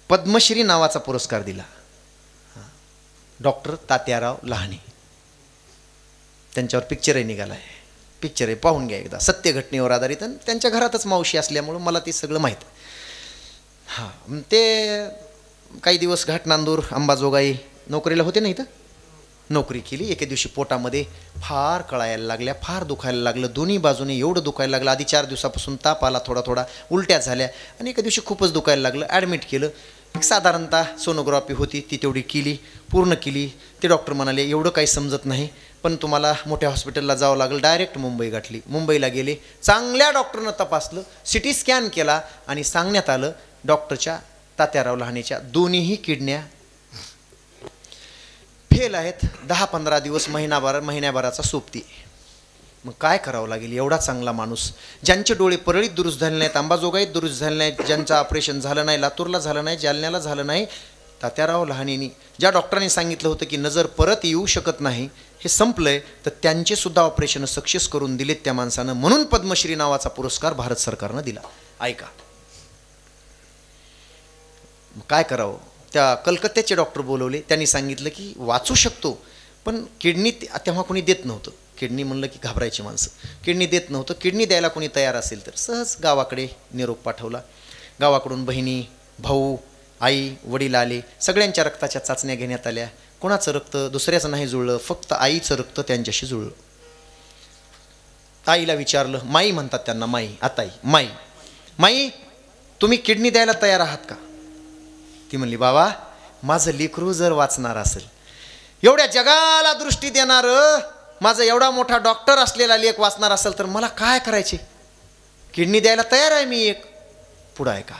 पद्मश्री नावाचा पुरस्कार दिला. डॉक्टर तात्याराव लहाने. त्यांच्यावर पिक्चरही निघाला आहे. पिक्चरही पाहून घ्या एकदा, सत्य घटनेवर आधारित. आणि त्यांच्या घरातच मावशी असल्यामुळं मला ते सगळं माहीत आहे. हां, ते काही दिवस घाटनांदूर, अंबाजोगाई नोकरीला होते ना, इथं नोकरी केली. एके दिवशी पोटामध्ये फार कळायला लागल्या, फार दुखायला लागलं, दोन्ही बाजूने एवढं दुखायला लागलं. आधी 4 दिवसापासून ताप आला, थोडा थोडा उलट्या झाल्या, आणि एका दिवशी खूपच दुखायला लागलं. ॲडमिट केलं. साधारणतः सोनोग्राफी होती ती तेवढी केली, पूर्ण केली. ते डॉक्टर म्हणाले, एवढं काही समजत नाही, पण तुम्हाला मोठ्या हॉस्पिटलला जावं लागेल. डायरेक्ट मुंबई गाठली. मुंबईला गेले. चांगल्या डॉक्टरनं तपासलं, सिटी स्कॅन केला, आणि सांगण्यात आलं डॉक्टरच्या, तात्याराव लहानेच्या दोन्हीही किडन्या फेल आहेत. 10-15 दिवस, महिन्याभराचा सोबती. मग काय करावं लागेल? एवढा चांगला माणूस, ज्यांचे डोळे परळीत दुरुस्त झाले नाहीत, अंबाजोगाईत दुरुस्त झाले नाहीत, ज्यांचं ऑपरेशन झालं नाही, लातूरला झालं नाही, जालन्याला झालं नाही, तात्याराव लहानेनी ज्या डॉक्टरांनी सांगितलं होतं की नजर परत येऊ शकत नाही, हे संपलंय, तर त्यांचे सुद्धा ऑपरेशन सक्सेस करून दिलेत त्या माणसानं. म्हणून पद्मश्री नावाचा पुरस्कार भारत सरकारनं दिला. ऐका, काय करावं? त्या कलकत्त्याचे डॉक्टर बोलवले, त्यांनी सांगितलं की वाचू शकतो, पण किडनी तेव्हा कोणी देत नव्हतं. किडनी म्हणलं की घाबरायची माणसं. किडनी देत नव्हतं. किडनी द्यायला कोणी तयार असेल तर सहज गावाकडे निरोप पाठवला. गावाकडून बहिणी, भाऊ, आई, वडील आले. सगळ्यांच्या रक्ताच्या चाचण्या घेण्यात आल्या. कोणाचं रक्त दुसऱ्याचं नाही जुळलं, फक्त आईचं रक्त त्यांच्याशी जुळलं. आईला विचारलं, माई म्हणतात त्यांना, माई, आताई, माई, माई तुम्ही किडनी द्यायला तयार आहात का? ती म्हणली, बाबा माझं लेकरू जर वाचणार असेल, एवढ्या जगाला दृष्टी देणार माझा एवढा मोठा डॉक्टर असलेला लेक वाचणार असेल, तर मला काय करायचे? किडनी द्यायला तयार आहे मी एक. पुढं आहे का?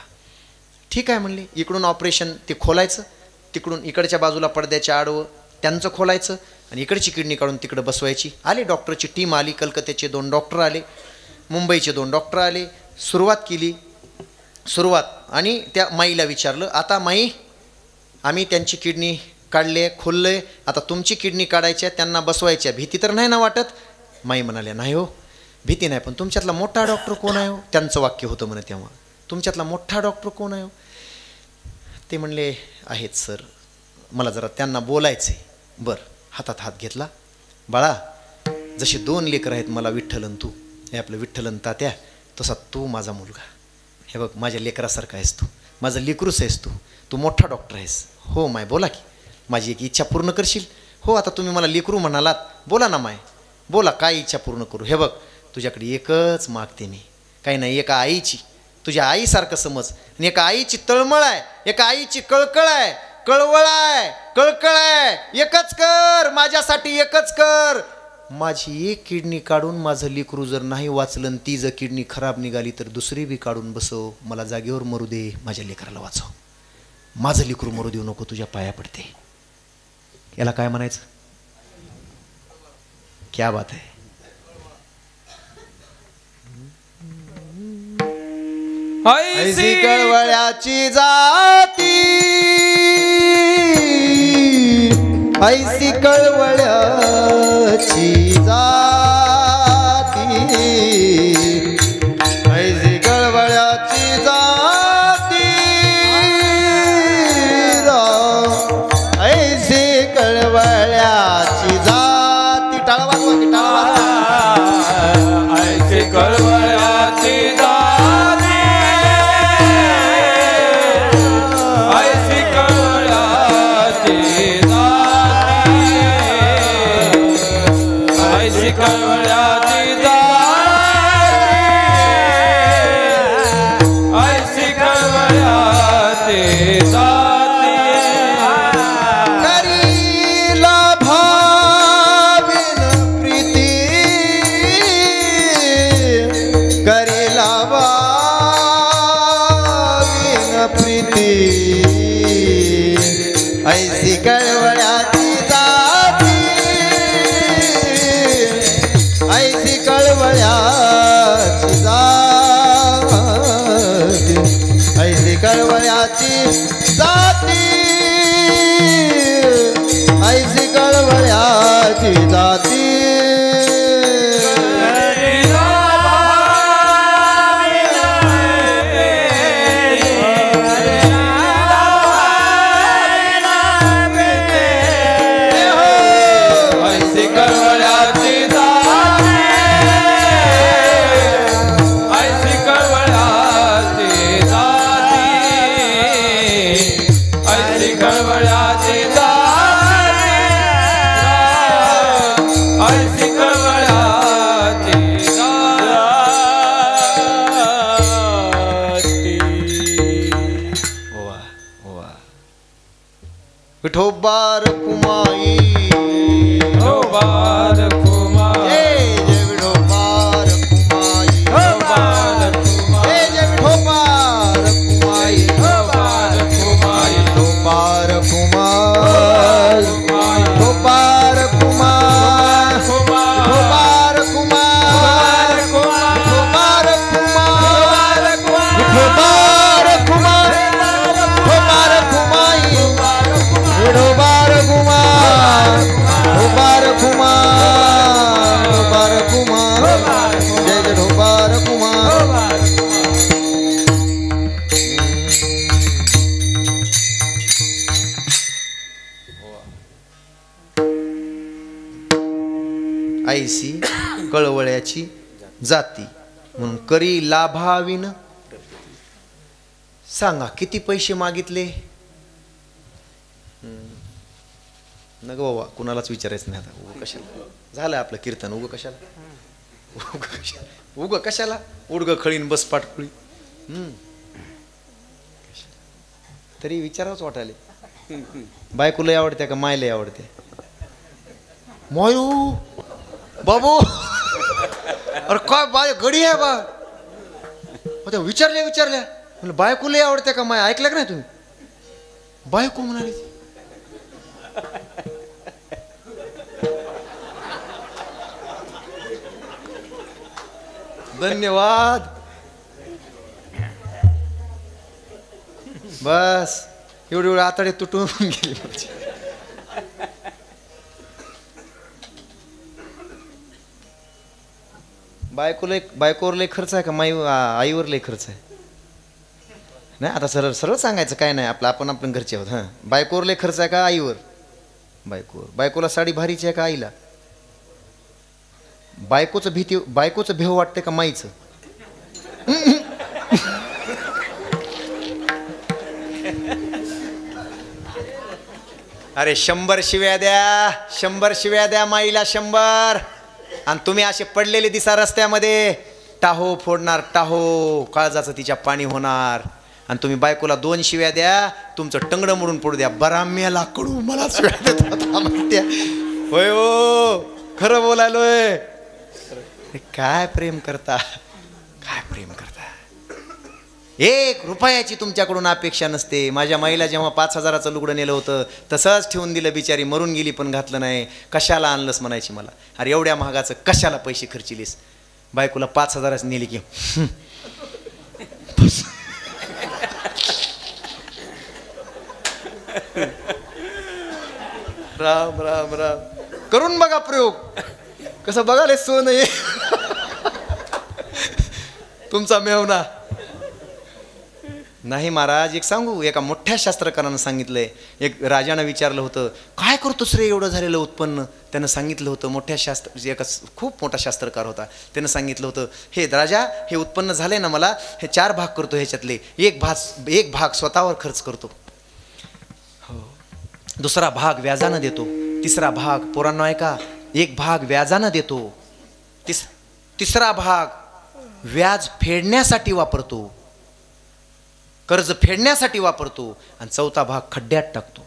ठीक आहे म्हणले. इकडून ऑपरेशन ते खोलायचं, तिकडून इकडच्या बाजूला पडद्याच्या आडवं त्यांचं खोलायचं आणि इकडची किडनी काढून तिकडं बसवायची. आली डॉक्टरची टीम आली. कलकत्त्याचे 2 डॉक्टर आले, मुंबईचे 2 डॉक्टर आले. सुरुवात केली. आणि त्या माईला विचारलं, आता माई आम्ही त्यांची किडनी काढले, खोलले, आता तुमची किडनी काढायच्या, त्यांना बसवायच्या, भीती तर नाही ना वाटत? माई म्हणाल्या, नाही हो भीती नाही, पण तुमच्यातला मोठा डॉक्टर कोण आहे हो? त्यांचं वाक्य होतं म्हणे तेव्हा, तुमच्यातला मोठा डॉक्टर कोण आहे हो? ते म्हणले, आहेत सर, मला जरा त्यांना बोलायचं आहे. बरं, हातात हात घेतला. बाळा, जसे 2 लेकरं आहेत मला, विठ्ठलन तू, हे आपलं विठ्ठलन तात्या, तसा तू माझा मुलगा. हे बघ, माझ्या लेकरासारखा आहेस तू, माझं लेकरूच आहेस तू, तू मोठा डॉक्टर आहेस. हो माय, बोला की, माझी एक इच्छा पूर्ण करशील? हो, आता तुम्ही मला लेकरू म्हणालात, बोला ना माय, बोला, काय इच्छा पूर्ण करू? हे बघ, तुझ्याकडे एकच मागते मी, काही नाही, एका आईची, तुझ्या आईसारखं समज, आणि एका आईची तळमळ आहे, एका आईची कळकळ आहे, कळवळ आहे, कळकळ आहे, एकच कर माझ्यासाठी, एकच कर. माझी एक किडनी काढून माझं लेकरू जर नाही वाचलं, ती जर किडनी खराब निघाली तर दुसरी बी काढून बसव, मला जागेवर मरू दे, माझ्या लेकराला वाचव, माझं लेकरू मरू देऊ नको, तुझ्या पाया पडते. याला काय म्हणायचं? क्या बात आहे. ऐसी कळवळ्याची जाती, ऐसी कळवळ्याची जाती, ऐसी कळवळ्याची जाती, ऐसी कळवळ्याची जाती. टाळा वाजवा की, टाळा वाजवा. ऐसी कळवळ्याची ऐसी कळवळ्याची जाती, ऐसी कळवळ्याची जाती, ऐसी कळवळ्याची जाती, ऐसी कळवळ्याची जाती. विठोबार कुमाई, विठोबार कुमाई, जय विठोबार कुमाई, विठोबार कुमाई, जय विठोबार कुमाई, विठोबार कुमाई, विठोबार कुमाई, विठोबार कुमाई, विठोबार कुमाई. आईसी कळवळ्याची जाती म्हणून करी लाभाविन. सांगा किती पैसे मागितले? न ग बाबा, कुणालाच विचारायचं नाही आता. उगं कशाला झालं आपलं कीर्तन, उगं कशाला उगं कशाला उडगं खळीन बस पाटकुळी. तरी विचारावंच वाटायले. बायकोला आवडते का मायला आवडते? मायू बाबू, अरे काय बाय गडी आहे बा. विचारल्या म्हणलं बायकोला आवडते का माय? ऐकलं का नाही तुम्ही? बायको म्हणाली. धन्यवाद. बस एवढे आताडे तुटून गेली माझी. बायकोवर लय खर्च आहे का आईवर लय खर्च आहे? नाही आता सरळ सांगायचं काय नाही, आपण घरचे आहोत. हां, बायकोवर लय खर्च आहे का आईवर? बायकोला साडी भारीची आहे का आईला? बायकोचं भेव वाटते का माईचं? अरे 100 शिव्या द्या, 100 शिव्या द्या माईला, 100. आणि तुम्ही असे पडलेले दिसा रस्त्यामध्ये, टाहो फोडणार, टाहो काळजाचं तिच्या पाणी होणार. आणि तुम्ही बायकोला 2 शिव्या द्या, तुमचं टंगडं मोडून पडू द्या. बराम्याला कडू मला शिव्या देतात. होय हो, खरं बोलायलोय. काय प्रेम करता, काय प्रेम करता. 1 रुपयाची तुमच्याकडून अपेक्षा नसते. माझ्या माईला जेव्हा 5,000चं लुगडं नेलं होतं तसंच ठेवून दिलं, बिचारी मरून गेली पण घातलं नाही. कशाला आणलंस म्हणायची मला. अरे एवढ्या महागाचं कशाला पैसे खर्चिलीस? बायकोला 5,000च नेली की राम राम राम. करून बघा प्रयोग, कसं बघाले सोन आहे तुमचा मेवना. नाही महाराज, एक सांगू, एका मोठ्या शास्त्रकारानं सांगितलंय. एक राजानं विचारलं होतं, काय करतोस रे एवढं झालेलं उत्पन्न? त्यानं सांगितलं होतं, एका खूप मोठा शास्त्रकार होता, त्यानं सांगितलं होतं, हे राजा, हे उत्पन्न झालंय ना, मला हे 4 भाग करतो. ह्याच्यातले एक भाग स्वतःवर खर्च करतो, दुसरा भाग व्याजानं देतो, तिसरा भाग, पोरांनो ऐका, 1 भाग व्याजानं देतो, तिसरा भाग व्याज फेडण्यासाठी वापरतो, कर्ज फेडण्यासाठी वापरतो, आणि 4था भाग खड्ड्यात टाकतो.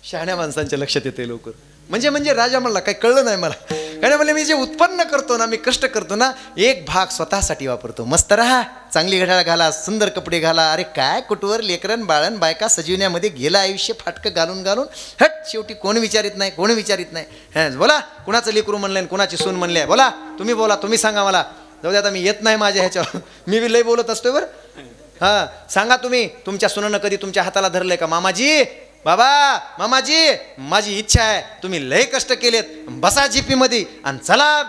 शहाण्या माणसांच्या लक्षात येते लवकर. म्हणजे राजा म्हणला, काही कळलं नाही मला. काय म्हणले, मी जे उत्पन्न करतो ना, मी कष्ट करतो ना, 1 भाग स्वतःसाठी वापरतो. मस्त राहा, चांगली घड्याळ घाला, सुंदर कपडे घाला. अरे काय कुटवर लेकरन बाळन बायका सजविण्यामध्ये गेलं आयुष्य फाटकं घालून हट. शेवटी कोण विचारित नाही. हां, बोला, कुणाचं लेकरू म्हणलंय, कुणाची सून म्हणले, बोला, तुम्ही बोला, तुम्ही सांगा मला. जाऊ दे आता, मी येत नाही माझ्या ह्याच्यावर, मी बी लय बोलत असतोय बरं. हां, सांगा तुम्ही, तुमच्या सुनानं कधी तुमच्या हाताला धरलंय का? मामाजी, बाबा, मामाजी, माझी इच्छा आहे, तुम्ही लय कष्ट केलेत, बसा जीपीमध्ये आणि चला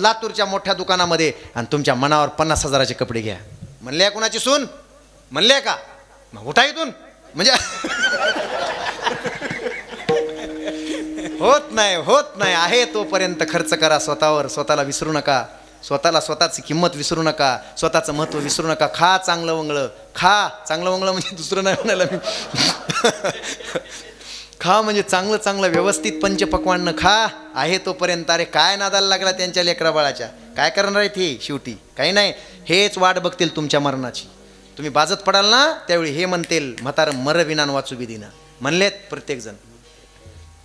लातूरच्या मोठ्या दुकानामध्ये आणि तुमच्या मनावर 50,000चे कपडे घ्या. म्हणले कुणाची सून? म्हणले का? मग उठा इथून. म्हणजे होत नाही. आहे तोपर्यंत खर्च करा स्वतःवर. स्वतःला विसरू नका. स्वतःची किंमत विसरू नका. स्वतःचं महत्त्व विसरू नका. खा चांगलं वंगळं, खा चांगलं वंगळं, म्हणजे दुसरं नाही म्हणायला मी. खा म्हणजे चांगलं व्यवस्थित पंचपक्वान्न खा. आहे तोपर्यंत. अरे काय नादाला लागला त्यांच्या लेकरा बाळाच्या? काय करणार आहेत हे? शेवटी काही नाही, हेच वाट बघतील तुमच्या मरणाची. तुम्ही बाजत पडाल ना, त्यावेळी हे म्हणतील, म्हातारं मर विनान वाचू बिदीना. म्हणलेत प्रत्येक जण.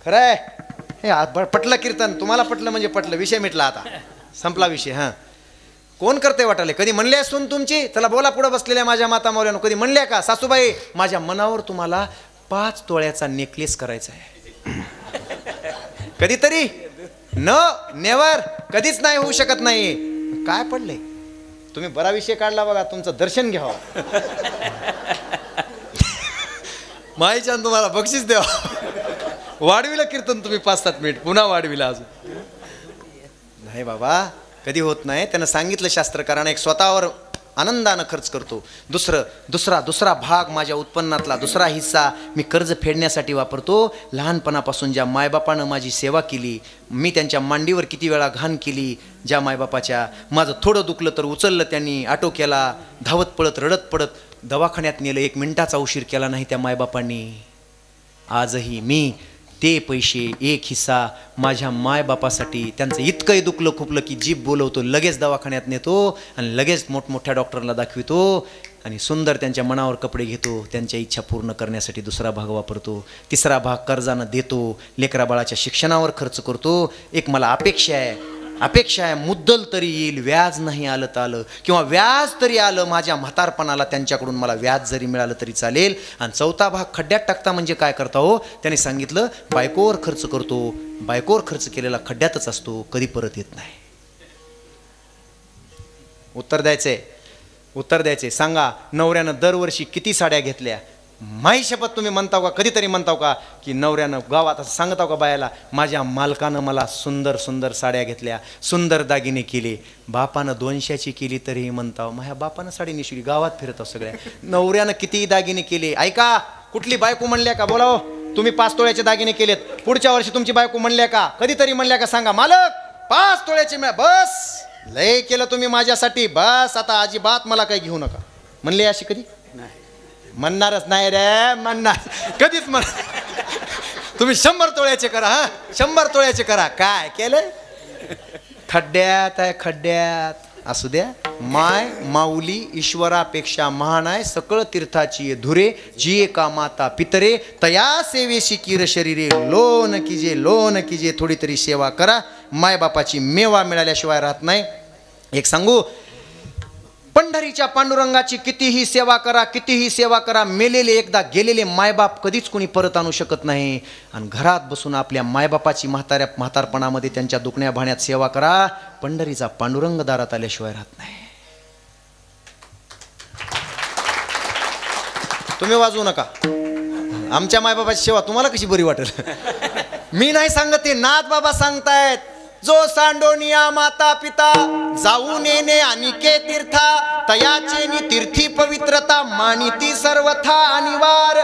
खरं आहे हे. पटलं कीर्तन, तुम्हाला पटलं म्हणजे पटलं, विषय मिटला, आता संपला विषय. हां, कोण करते वाटाले? कधी म्हणले असून तुमची? चला बोला, पुढं बसलेल्या माझ्या माता मावल्यानं कधी म्हणल्या का, सासूबाई माझ्या मनावर तुम्हाला 5 तोळ्याचा नेकलेस करायचा आहे? कधीतरी? नेवर, कधीच नाही होऊ शकत नाही. काय पडले तुम्ही? बरा विषय काढला बघा, तुमचं दर्शन घ्यावं. माईच्या तुम्हाला बक्षीस द्यावं. वाढविलं कीर्तन तुम्ही 5-7 मिनिट, पुन्हा वाढविला अजून. नाही बाबा, कधी होत नाही. त्यानं सांगितलं शास्त्रकारानं, एक स्वतःवर आनंदानं खर्च करतो. दुसरा भाग माझ्या उत्पन्नातला दुसरा हिस्सा मी कर्ज फेडण्यासाठी वापरतो. लहानपणापासून ज्या मायबापानं माझी सेवा केली, मी त्यांच्या मांडीवर किती वेळा घाण केली, ज्या मायबापाच्या, माझं थोडं दुखलं तर उचललं त्यांनी, ऑटो केला, धावत पळत रडत पडत दवाखान्यात नेलं, 1 मिनिटाचा उशीर केला नाही त्या मायबापांनी. आजही मी ते पैसे एक हिस्सा माझ्या मायबापासाठी, त्यांचं इतकंही दुखलं खुपलं की जीभ बोलवतो, लगेच दवाखान्यात नेतो आणि लगेच मोठमोठ्या डॉक्टरला दाखवितो आणि सुंदर त्यांच्या मनावर कपडे घेतो, त्यांच्या इच्छा पूर्ण करण्यासाठी दुसरा भाग वापरतो. तिसरा भाग कर्जानं देतो, लेकराबाळाच्या शिक्षणावर खर्च करतो. एक मला अपेक्षा आहे मुद्दल तरी येईल, व्याज नाही आलं तर आलं, किंवा व्याज तरी आलं माझ्या म्हातारपणाला, त्यांच्याकडून मला व्याज जरी मिळालं तरी चालेल. आणि चौथा भाग खड्ड्यात टाकता म्हणजे काय करता हो, त्याने सांगितलं बायकोवर खर्च करतो, बायकोवर खर्च केलेला खड्ड्यातच असतो, कधी परत येत नाही. उत्तर द्यायचे. सांगा, नवऱ्यानं दरवर्षी किती साड्या घेतल्या? माही शपथ तुम्ही म्हणताव का, कधीतरी म्हणताव का की नवऱ्यानं गावात असं सांगताव का बायाला, माझ्या मालकानं मला सुंदर सुंदर साड्या घेतल्या, सुंदर दागिने केले? बापानं 200ची केली तरीही म्हणताव माझ्या बापानं साडी नेसली, गावात फिरताव सगळ्या. नवऱ्यानं कितीही दागिने केले, ऐका, कुठली बायको म्हणल्या का बोलाव तुम्ही 5 तोळ्याचे दागिने केलेत, पुढच्या वर्षी तुमची बायको म्हणल्या का, कधीतरी म्हणल्या का? सांगा मालक 5 तोळ्याचे बस लय केलं तुम्ही माझ्यासाठी, बस आता अजिबात मला काही घेऊ नका म्हणले अशी कधी? म्हणणारच नाही रे, म्हणणार कधीच तुम्ही 100 तोळ्याचे करा, 100 तोळ्याचे करा. काय केलं? खड्ड्यात आहे, खड्ड्यात असू द्या. माय माऊली ईश्वरापेक्षा महान आहे, सकळ तीर्थाची धुरे, जिये का माता पितरे, तया सेवेशी किर शरीरे, लोन कीजे, थोडी तरी सेवा करा. मायबापाची मेवा मिळाल्याशिवाय राहत नाही. एक सांगू, पंढरीच्या पांडुरंगाची कितीही सेवा करा, मेलेले एकदा गेलेले मायबाप कधीच कोणी परत आणू शकत नाही. आणि घरात बसून आपल्या मायबापाची म्हातारपणामध्ये त्यांच्या दुखण्या भाण्यात सेवा करा, पंढरीचा पांडुरंग दारात आल्याशिवाय राहत नाही. तुम्ही वाजवू नका, आमच्या मायबापाची सेवा तुम्हाला कशी बरी वाटेल? मी नाही सांगत, ते नाथ बाबा सांगतायत. जो सांडोनिया माता पिता जाऊन येणे अनिके तीर्था, तयाचेनी तीर्थी पवित्रता, मानिती सर्वथा अनिवार.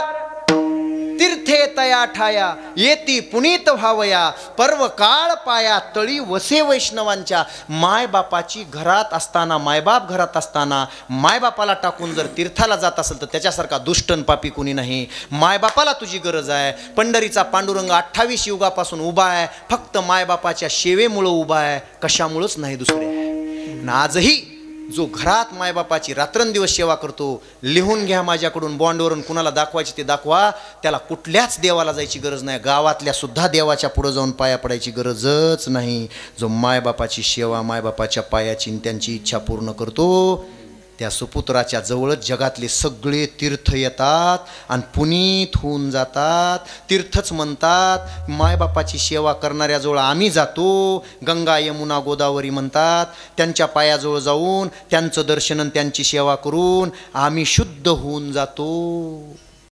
तीर्थे तया ठाया येती पुनीत व्हावया, पर्व काळ पाया तळी वसे वैष्णवांच्या. मायबापाची घरात असताना, मायबाप घरात असताना मायबापाला टाकून जर तीर्थाला जात असेल तर त्याच्यासारखा दुष्टन पापी कोणी नाही. मायबापाला तुझी गरज आहे. पंढरीचा पांडुरंग 28 युगापासून उभा आहे, फक्त मायबापाच्या सेवेमुळं उभा आहे, कशामुळंच नाही दुसरे. आजही जो घरात मायबापाची रात्रंदिवस सेवा करतो, लिहून घ्या माझ्याकडून बॉन्डवरून, कुणाला दाखवायची ते दाखवा, त्याला कुठल्याच देवाला जायची गरज नाही, गावातल्या सुद्धा देवाच्या पुढे जाऊन पाया पडायची गरजच नाही. जो मायबापाची सेवा, मायबापाच्या पायाची त्यांची इच्छा पूर्ण करतो, त्या सुपुत्राच्या जवळच जगातले सगळे तीर्थ येतात आणि पुनीत होऊन जातात. तीर्थच म्हणतात. मायबापाची सेवा करणाऱ्याजवळ आम्ही जातो, गंगा यमुना गोदावरी म्हणतात, त्यांच्या पायाजवळ जाऊन त्यांचं दर्शन, त्यांची सेवा करून आम्ही शुद्ध होऊन जातो.